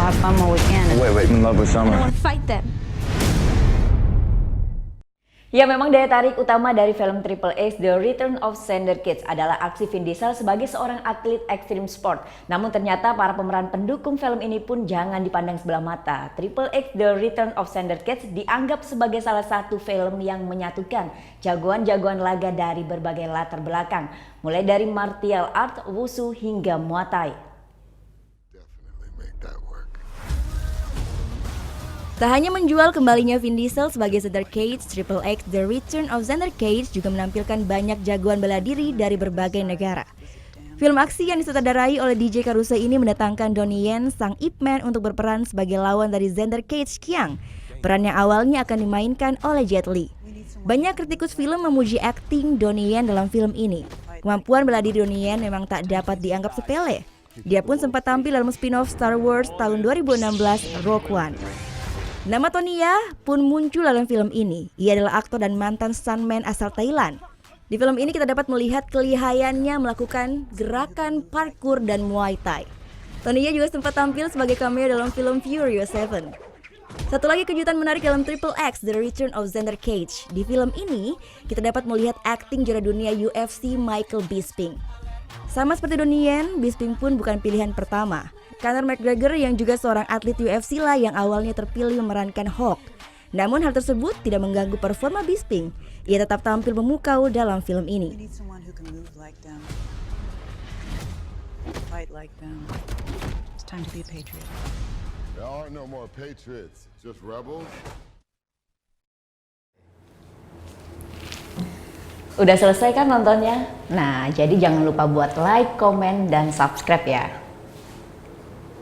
have fun while we can. Wait, in love with I don't Summer. want to fight them. Ya, memang daya tarik utama dari film Triple X The Return of Xander Cage adalah aksi Vin Diesel sebagai seorang atlet ekstrim sport. Namun ternyata para pemeran pendukung film ini pun jangan dipandang sebelah mata. Triple X The Return of Xander Cage dianggap sebagai salah satu film yang menyatukan jagoan-jagoan laga dari berbagai latar belakang, mulai dari martial art, wushu hingga Muay Thai. Tak hanya menjual kembalinya Vin Diesel sebagai Xander Cage, Triple X The Return of Xander Cage juga menampilkan banyak jagoan bela diri dari berbagai negara. Film aksi yang disutradarai oleh DJ Caruso ini mendatangkan Donnie Yen, sang Ip Man, untuk berperan sebagai lawan dari Xander Cage, Kiang. Peran yang awalnya akan dimainkan oleh Jet Li. Banyak kritikus film memuji akting Donnie Yen dalam film ini. Kemampuan bela diri Donnie Yen memang tak dapat dianggap sepele. Dia pun sempat tampil dalam spin-off Star Wars tahun 2016, Rogue One. Nama Tony Jaa pun muncul dalam film ini. Ia adalah aktor dan mantan stuntman asal Thailand. Di film ini kita dapat melihat kelihayannya melakukan gerakan parkour dan Muay Thai. Tony Jaa juga sempat tampil sebagai cameo dalam film Furious 7. Satu lagi kejutan menarik dalam Triple X The Return of Xander Cage. Di film ini kita dapat melihat akting juara dunia UFC Michael Bisping. Sama seperti Donnie Yen, Bisping pun bukan pilihan pertama. Conor McGregor yang juga seorang atlet UFC lah yang awalnya terpilih memerankan Hulk. Namun hal tersebut tidak mengganggu performa Bisping. Ia tetap tampil memukau dalam film ini. Udah selesai kan nontonnya? Nah, jadi jangan lupa buat like, komen, dan subscribe ya.